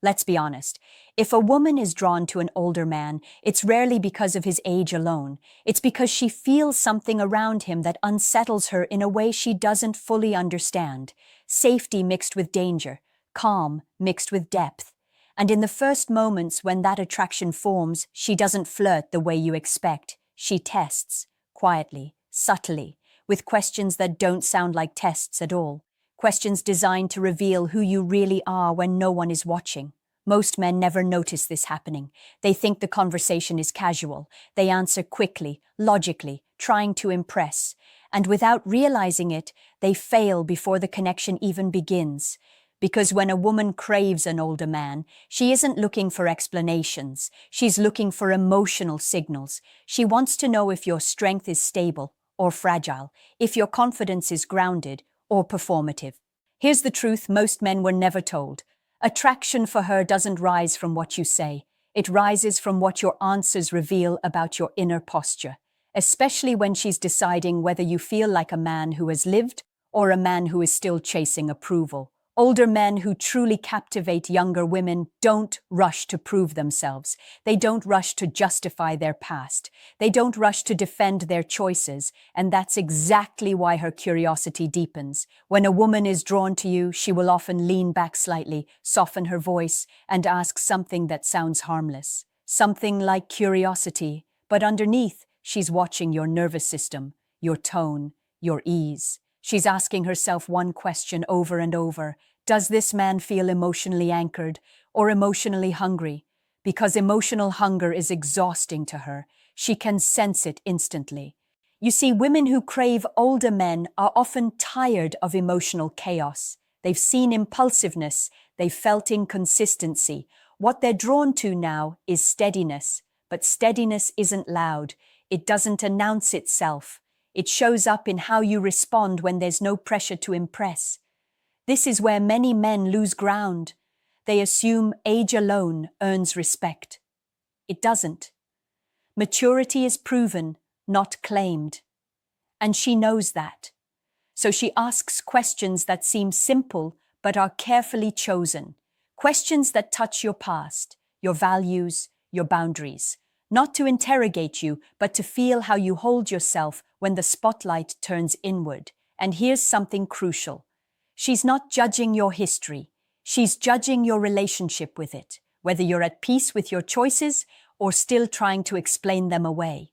Let's be honest. If a woman is drawn to an older man, it's rarely because of his age alone. It's because she feels something around him that unsettles her in a way she doesn't fully understand. Safety mixed with danger, calm mixed with depth. And in the first moments when that attraction forms, she doesn't flirt the way you expect. She tests, quietly, subtly, with questions that don't sound like tests at all. Questions designed to reveal who you really are when no one is watching. Most men never notice this happening. They think the conversation is casual. They answer quickly, logically, trying to impress. And without realizing it, they fail before the connection even begins. Because when a woman craves an older man, she isn't looking for explanations. She's looking for emotional signals. She wants to know if your strength is stable or fragile, if your confidence is grounded or performative. Here's the truth most men were never told. Attraction for her doesn't rise from what you say. It rises from what your answers reveal about your inner posture, especially when she's deciding whether you feel like a man who has lived or a man who is still chasing approval. Older men who truly captivate younger women don't rush to prove themselves. They don't rush to justify their past. They don't rush to defend their choices, and that's exactly why her curiosity deepens. When a woman is drawn to you, she will often lean back slightly, soften her voice, and ask something that sounds harmless. Something like curiosity, but underneath, she's watching your nervous system, your tone, your ease. She's asking herself one question over and over. Does this man feel emotionally anchored or emotionally hungry? Because emotional hunger is exhausting to her. She can sense it instantly. You see, women who crave older men are often tired of emotional chaos. They've seen impulsiveness. They've felt inconsistency. What they're drawn to now is steadiness. But steadiness isn't loud. It doesn't announce itself. It shows up in how you respond when there's no pressure to impress. This is where many men lose ground. They assume age alone earns respect. It doesn't. Maturity is proven, not claimed. And she knows that. So she asks questions that seem simple but are carefully chosen. Questions that touch your past, your values, your boundaries. Not to interrogate you, but to feel how you hold yourself when the spotlight turns inward. And here's something crucial. She's not judging your history. She's judging your relationship with it, whether you're at peace with your choices or still trying to explain them away.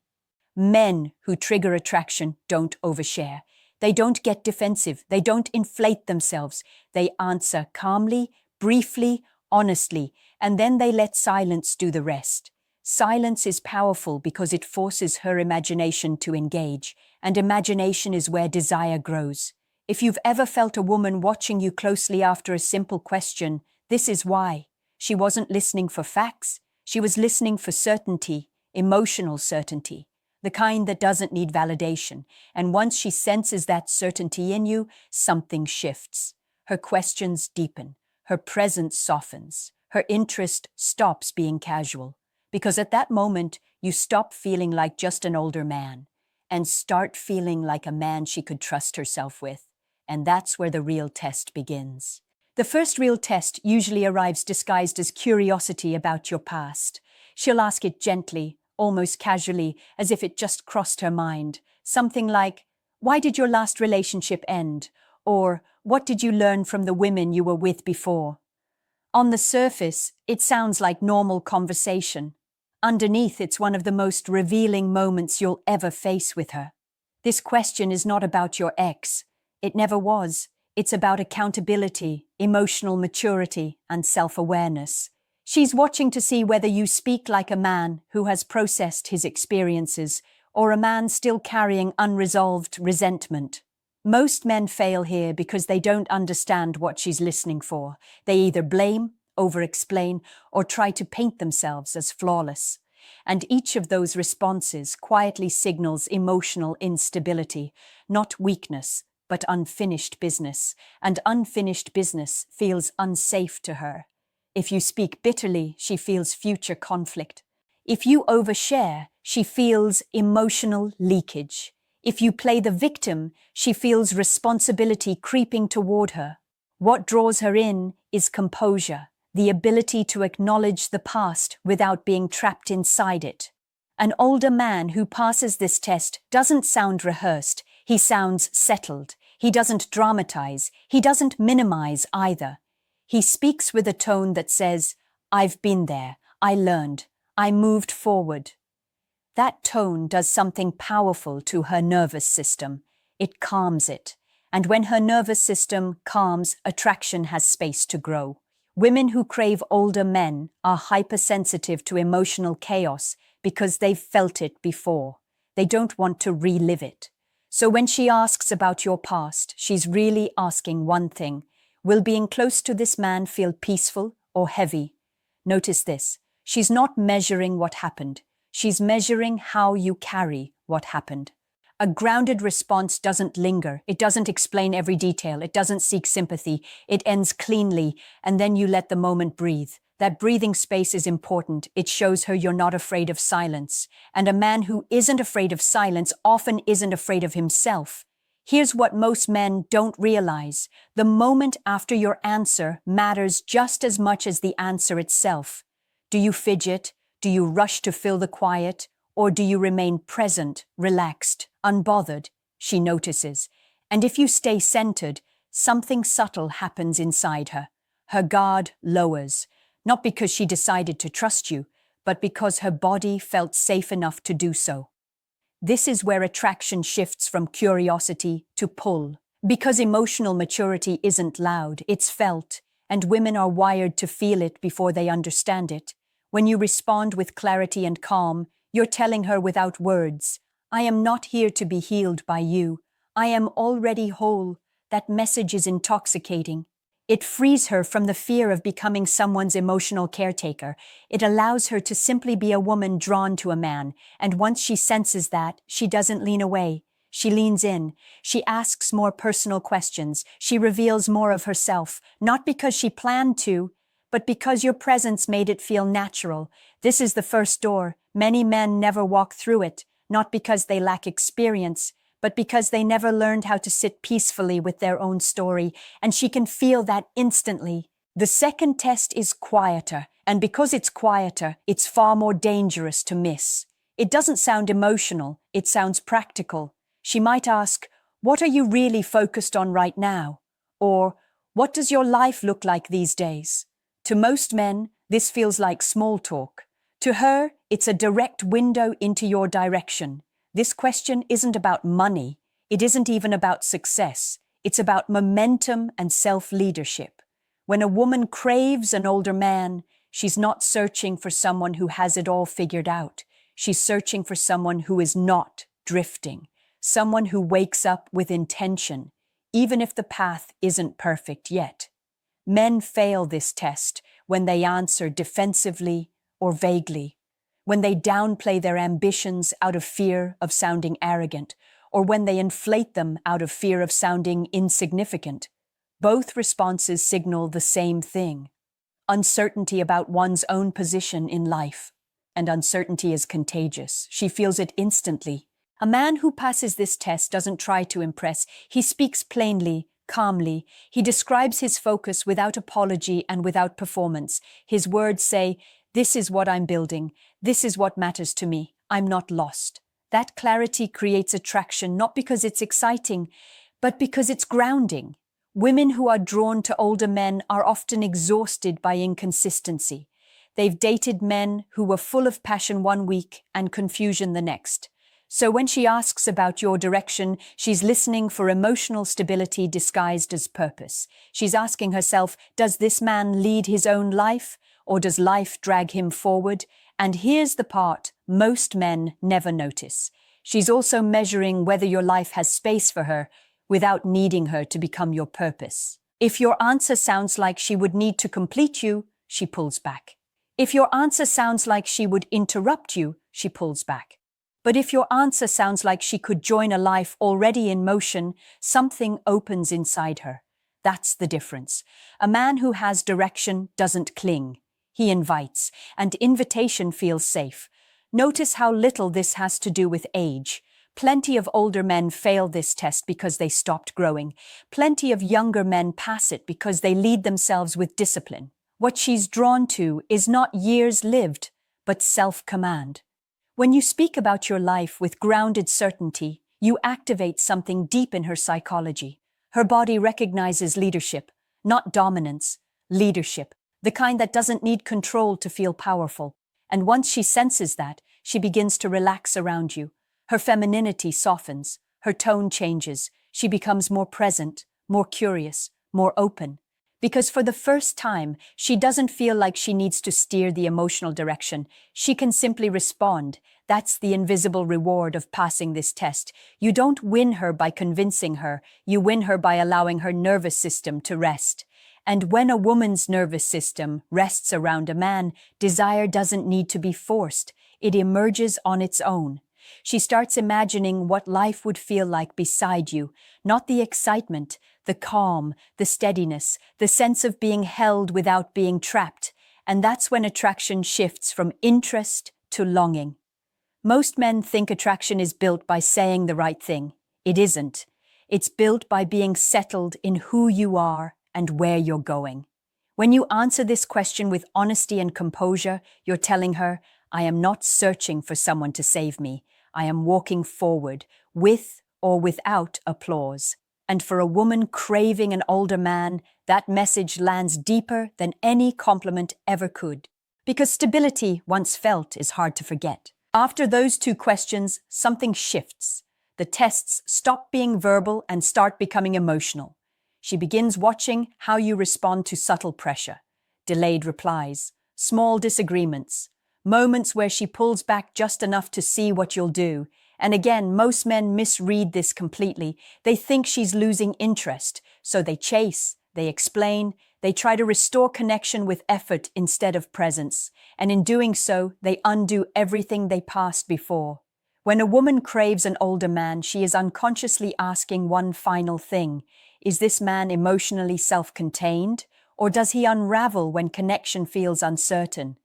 Men who trigger attraction don't overshare. They don't get defensive. They don't inflate themselves. They answer calmly, briefly, honestly, and then they let silence do the rest. Silence is powerful because it forces her imagination to engage, and imagination is where desire grows. If you've ever felt a woman watching you closely after a simple question, this is why. She wasn't listening for facts. She was listening for certainty, emotional certainty, the kind that doesn't need validation. And once she senses that certainty in you, something shifts. Her questions deepen. Her presence softens. Her interest stops being casual. Because at that moment, you stop feeling like just an older man and start feeling like a man she could trust herself with. And that's where the real test begins. The first real test usually arrives disguised as curiosity about your past. She'll ask it gently, almost casually, as if it just crossed her mind. Something like, "Why did your last relationship end?" Or, "What did you learn from the women you were with before?" On the surface, it sounds like normal conversation. Underneath, it's one of the most revealing moments you'll ever face with her. This question is not about your ex. It never was. It's about accountability, emotional maturity, and self-awareness. She's watching to see whether you speak like a man who has processed his experiences or a man still carrying unresolved resentment. Most men fail here because they don't understand what she's listening for. They either blame, over-explain, or try to paint themselves as flawless. And each of those responses quietly signals emotional instability, not weakness, but unfinished business. And unfinished business feels unsafe to her. If you speak bitterly, she feels future conflict. If you overshare, she feels emotional leakage. If you play the victim, she feels responsibility creeping toward her. What draws her in is composure, the ability to acknowledge the past without being trapped inside it. An older man who passes this test doesn't sound rehearsed, he sounds settled. He doesn't dramatize, he doesn't minimize either. He speaks with a tone that says, "I've been there, I learned, I moved forward." That tone does something powerful to her nervous system. It calms it. And when her nervous system calms, attraction has space to grow. Women who crave older men are hypersensitive to emotional chaos because they've felt it before. They don't want to relive it. So when she asks about your past, she's really asking one thing. Will being close to this man feel peaceful or heavy? Notice this. She's not measuring what happened. She's measuring how you carry what happened. A grounded response doesn't linger. It doesn't explain every detail. It doesn't seek sympathy. It ends cleanly, and then you let the moment breathe. That breathing space is important. It shows her you're not afraid of silence. And a man who isn't afraid of silence often isn't afraid of himself. Here's what most men don't realize. The moment after your answer matters just as much as the answer itself. Do you fidget? Do you rush to fill the quiet? Or do you remain present, relaxed, unbothered? She notices. And if you stay centered, something subtle happens inside her. Her guard lowers, not because she decided to trust you, but because her body felt safe enough to do so. This is where attraction shifts from curiosity to pull. Because emotional maturity isn't loud, it's felt, and women are wired to feel it before they understand it. When you respond with clarity and calm, you're telling her without words, "I am not here to be healed by you. I am already whole." That message is intoxicating. It frees her from the fear of becoming someone's emotional caretaker. It allows her to simply be a woman drawn to a man, and once she senses that, she doesn't lean away. She leans in. She asks more personal questions. She reveals more of herself, not because she planned to, but because your presence made it feel natural. This is the first door. Many men never walk through it, not because they lack experience, but because they never learned how to sit peacefully with their own story, and she can feel that instantly. The second test is quieter, and because it's quieter, it's far more dangerous to miss. It doesn't sound emotional, it sounds practical. She might ask, "What are you really focused on right now?" Or, "What does your life look like these days?" To most men, this feels like small talk. To her, it's a direct window into your direction. This question isn't about money. It isn't even about success. It's about momentum and self-leadership. When a woman craves an older man, she's not searching for someone who has it all figured out. She's searching for someone who is not drifting, someone who wakes up with intention, even if the path isn't perfect yet. Men fail this test when they answer defensively or vaguely, when they downplay their ambitions out of fear of sounding arrogant, or when they inflate them out of fear of sounding insignificant. Both responses signal the same thing: uncertainty about one's own position in life. And uncertainty is contagious. She feels it instantly. A man who passes this test doesn't try to impress. He speaks plainly, calmly. He describes his focus without apology and without performance. His words say, "This is what I'm building. This is what matters to me. I'm not lost." That clarity creates attraction not because it's exciting, but because it's grounding. Women who are drawn to older men are often exhausted by inconsistency. They've dated men who were full of passion one week and confusion the next. So when she asks about your direction, she's listening for emotional stability disguised as purpose. She's asking herself, does this man lead his own life, or does life drag him forward? And here's the part most men never notice. She's also measuring whether your life has space for her without needing her to become your purpose. If your answer sounds like she would need to complete you, she pulls back. If your answer sounds like she would interrupt you, she pulls back. But if your answer sounds like she could join a life already in motion, something opens inside her. That's the difference. A man who has direction doesn't cling. He invites, and invitation feels safe. Notice how little this has to do with age. Plenty of older men fail this test because they stopped growing. Plenty of younger men pass it because they lead themselves with discipline. What she's drawn to is not years lived, but self-command. When you speak about your life with grounded certainty, you activate something deep in her psychology. Her body recognizes leadership, not dominance, leadership, the kind that doesn't need control to feel powerful. And once she senses that, she begins to relax around you. Her femininity softens, her tone changes, she becomes more present, more curious, more open. Because for the first time, she doesn't feel like she needs to steer the emotional direction. She can simply respond. That's the invisible reward of passing this test. You don't win her by convincing her. You win her by allowing her nervous system to rest. And when a woman's nervous system rests around a man, desire doesn't need to be forced. It emerges on its own. She starts imagining what life would feel like beside you, not the excitement, the calm, the steadiness, the sense of being held without being trapped. And that's when attraction shifts from interest to longing. Most men think attraction is built by saying the right thing. It isn't. It's built by being settled in who you are and where you're going. When you answer this question with honesty and composure, you're telling her, I am not searching for someone to save me. I am walking forward, with or without applause. And for a woman craving an older man, that message lands deeper than any compliment ever could. Because stability, once felt, is hard to forget. After those two questions, something shifts. The tests stop being verbal and start becoming emotional. She begins watching how you respond to subtle pressure, delayed replies, small disagreements, moments where she pulls back just enough to see what you'll do. And again, most men misread this completely. They think she's losing interest, so they chase, they explain, they try to restore connection with effort instead of presence. And in doing so, they undo everything they passed before. When a woman craves an older man, she is unconsciously asking one final thing. Is this man emotionally self-contained, or does he unravel when connection feels uncertain?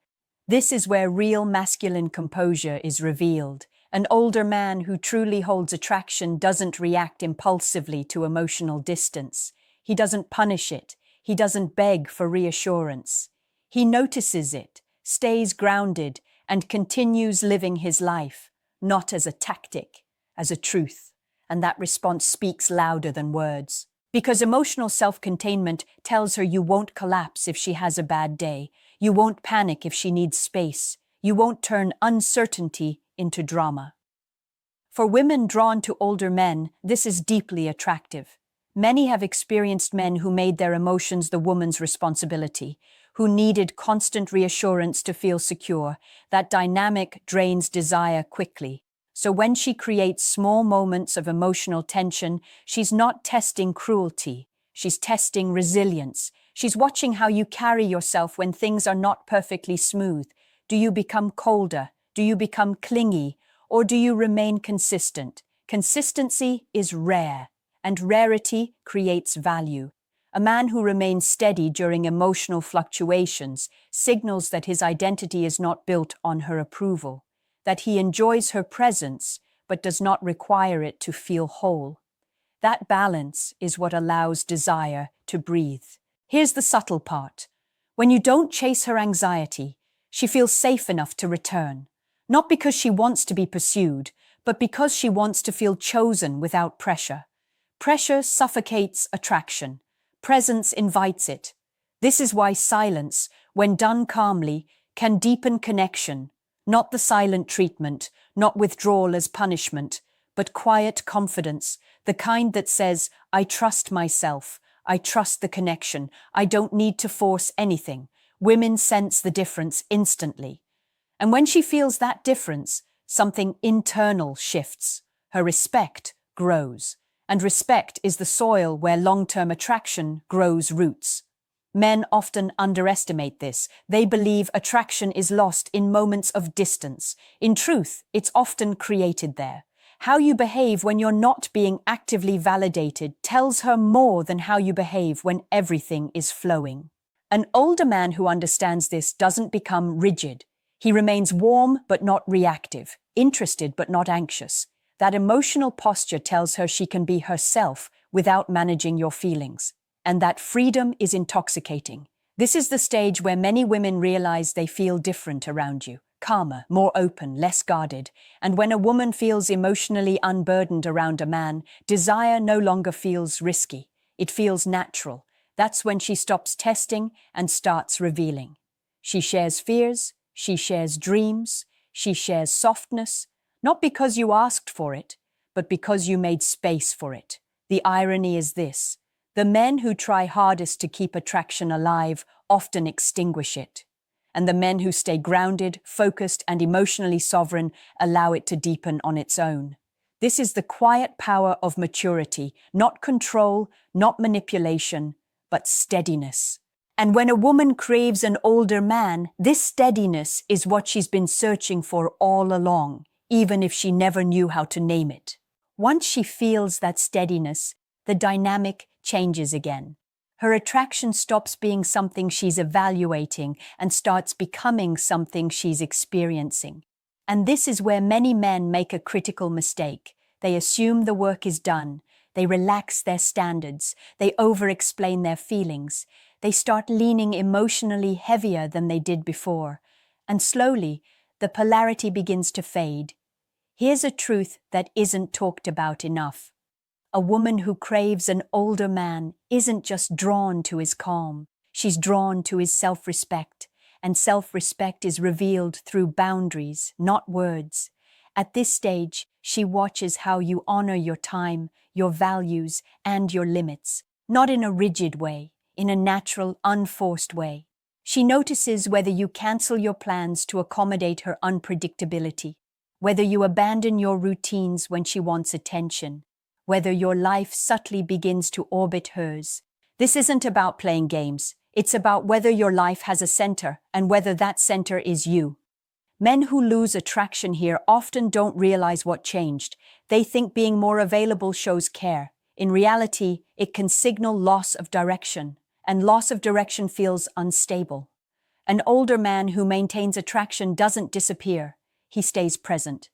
This is where real masculine composure is revealed. An older man who truly holds attraction doesn't react impulsively to emotional distance. He doesn't punish it. He doesn't beg for reassurance. He notices it, stays grounded, and continues living his life, not as a tactic, as a truth. And that response speaks louder than words. Because emotional self-containment tells her you won't collapse if she has a bad day. You won't panic if she needs space. You won't turn uncertainty into drama. For women drawn to older men, this is deeply attractive. Many have experienced men who made their emotions the woman's responsibility, who needed constant reassurance to feel secure. That dynamic drains desire quickly. So when she creates small moments of emotional tension, she's not testing cruelty. She's testing resilience. She's watching how you carry yourself when things are not perfectly smooth. Do you become colder? Do you become clingy? Or do you remain consistent? Consistency is rare, and rarity creates value. A man who remains steady during emotional fluctuations signals that his identity is not built on her approval, that he enjoys her presence but does not require it to feel whole. That balance is what allows desire to breathe. Here's the subtle part. When you don't chase her anxiety, she feels safe enough to return. Not because she wants to be pursued, but because she wants to feel chosen without pressure. Pressure suffocates attraction. Presence invites it. This is why silence, when done calmly, can deepen connection. Not the silent treatment, not withdrawal as punishment, but quiet confidence, the kind that says, I trust myself, I trust the connection, I don't need to force anything. Women sense the difference instantly. And when she feels that difference, something internal shifts. Her respect grows. And respect is the soil where long-term attraction grows roots. Men often underestimate this. They believe attraction is lost in moments of distance. In truth, it's often created there. How you behave when you're not being actively validated tells her more than how you behave when everything is flowing. An older man who understands this doesn't become rigid. He remains warm but not reactive, interested but not anxious. That emotional posture tells her she can be herself without managing your feelings. And that freedom is intoxicating. This is the stage where many women realize they feel different around you, calmer, more open, less guarded. And when a woman feels emotionally unburdened around a man, desire no longer feels risky. It feels natural. That's when she stops testing and starts revealing. She shares fears, she shares dreams, she shares softness, not because you asked for it, but because you made space for it. The irony is this: the men who try hardest to keep attraction alive often extinguish it, and the men who stay grounded, focused, and emotionally sovereign allow it to deepen on its own. This is the quiet power of maturity, not control, not manipulation, but steadiness. And when a woman craves an older man, this steadiness is what she's been searching for all along, even if she never knew how to name it. Once she feels that steadiness, the dynamic changes again. Her attraction stops being something she's evaluating and starts becoming something she's experiencing. And this is where many men make a critical mistake. They assume the work is done. They relax their standards. They over-explain their feelings. They start leaning emotionally heavier than they did before. And slowly, the polarity begins to fade. Here's a truth that isn't talked about enough. A woman who craves an older man isn't just drawn to his calm. She's drawn to his self-respect. And self-respect is revealed through boundaries, not words. At this stage, she watches how you honor your time, your values, and your limits, not in a rigid way, in a natural, unforced way. She notices whether you cancel your plans to accommodate her unpredictability, whether you abandon your routines when she wants attention, whether your life subtly begins to orbit hers. This isn't about playing games. It's about whether your life has a center and whether that center is you. Men who lose attraction here often don't realize what changed. They think being more available shows care. In reality, it can signal loss of direction, and loss of direction feels unstable. An older man who maintains attraction doesn't disappear. He stays present.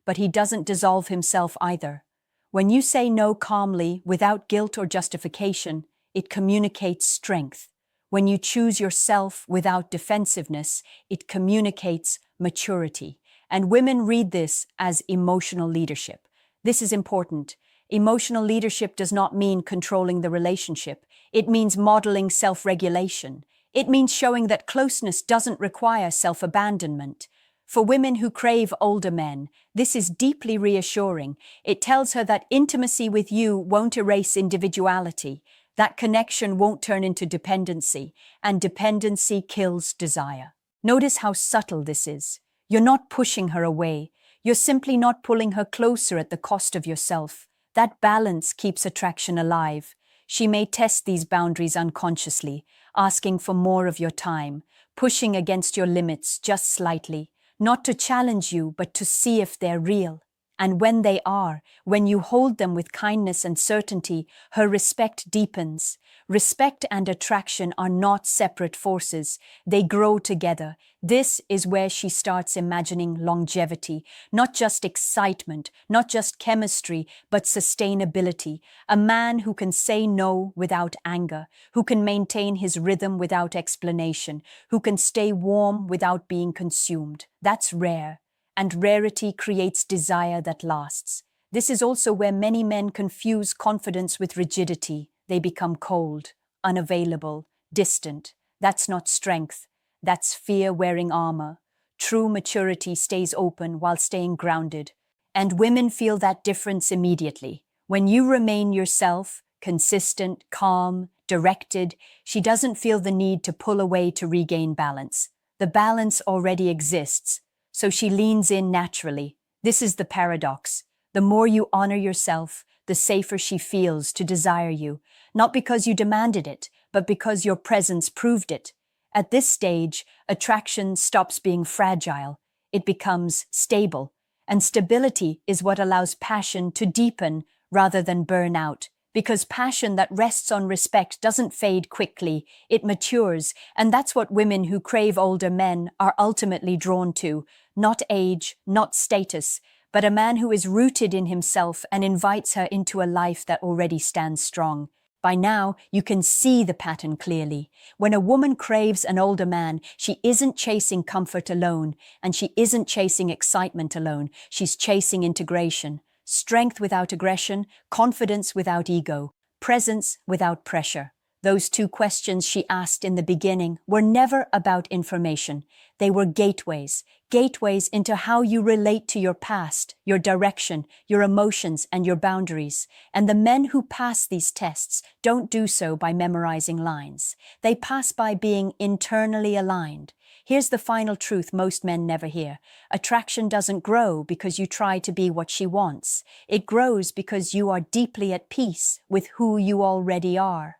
But he doesn't dissolve himself either. When you say no calmly, without guilt or justification, it communicates strength. When you choose yourself without defensiveness, it communicates maturity. And women read this as emotional leadership. This is important. Emotional leadership does not mean controlling the relationship. It means modeling self-regulation. It means showing that closeness doesn't require self-abandonment. For women who crave older men, this is deeply reassuring. It tells her that intimacy with you won't erase individuality, that connection won't turn into dependency, and dependency kills desire. Notice how subtle this is. You're not pushing her away. You're simply not pulling her closer at the cost of yourself. That balance keeps attraction alive. She may test these boundaries unconsciously, asking for more of your time, pushing against your limits just slightly, not to challenge you, but to see if they're real. And when they are, when you hold them with kindness and certainty, her respect deepens. Respect and attraction are not separate forces. They grow together. This is where she starts imagining longevity, not just excitement, not just chemistry, but sustainability. A man who can say no without anger, who can maintain his rhythm without explanation, who can stay warm without being consumed. That's rare. And rarity creates desire that lasts. This is also where many men confuse confidence with rigidity. They become cold, unavailable, distant. That's not strength. That's fear wearing armor. True maturity stays open while staying grounded. And women feel that difference immediately. When you remain yourself, consistent, calm, directed, she doesn't feel the need to pull away to regain balance. The balance already exists. So she leans in naturally. This is the paradox. The more you honor yourself, the safer she feels to desire you, not because you demanded it, but because your presence proved it. At this stage, attraction stops being fragile. It becomes stable. And stability is what allows passion to deepen rather than burn out. Because passion that rests on respect doesn't fade quickly, it matures, and that's what women who crave older men are ultimately drawn to. Not age, not status, but a man who is rooted in himself and invites her into a life that already stands strong. By now, you can see the pattern clearly. When a woman craves an older man, she isn't chasing comfort alone, and she isn't chasing excitement alone. She's chasing integration, strength without aggression, confidence without ego, presence without pressure. Those two questions she asked in the beginning were never about information. They were gateways, gateways into how you relate to your past, your direction, your emotions, and your boundaries. And the men who pass these tests don't do so by memorizing lines. They pass by being internally aligned. Here's the final truth most men never hear. Attraction doesn't grow because you try to be what she wants. It grows because you are deeply at peace with who you already are.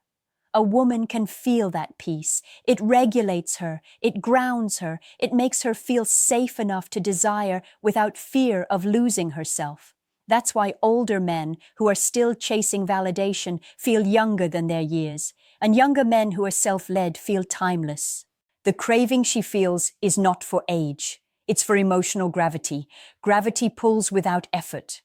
A woman can feel that peace. It regulates her, it grounds her, it makes her feel safe enough to desire without fear of losing herself. That's why older men who are still chasing validation feel younger than their years, and younger men who are self-led feel timeless. The craving she feels is not for age. It's for emotional gravity. Gravity pulls without effort.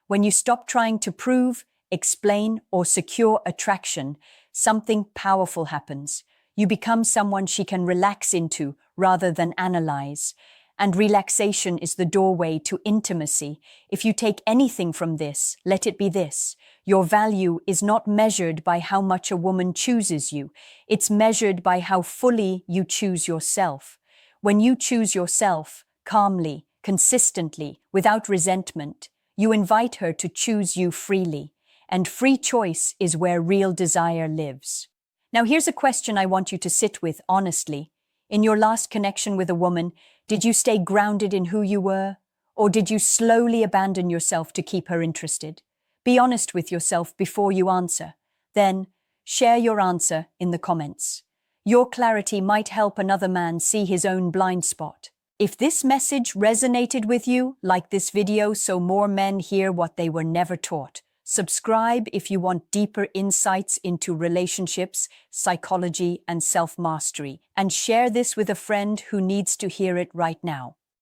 When you stop trying to prove, explain, or secure attraction, something powerful happens. You become someone she can relax into rather than analyze. And relaxation is the doorway to intimacy. If you take anything from this, let it be this. Your value is not measured by how much a woman chooses you. It's measured by how fully you choose yourself. When you choose yourself, calmly, consistently, without resentment, you invite her to choose you freely. And free choice is where real desire lives. Now here's a question I want you to sit with honestly. In your last connection with a woman, did you stay grounded in who you were? Or did you slowly abandon yourself to keep her interested? Be honest with yourself before you answer. Then, share your answer in the comments. Your clarity might help another man see his own blind spot. If this message resonated with you, like this video so more men hear what they were never taught. Subscribe if you want deeper insights into relationships, psychology, and self-mastery. And share this with a friend who needs to hear it right now.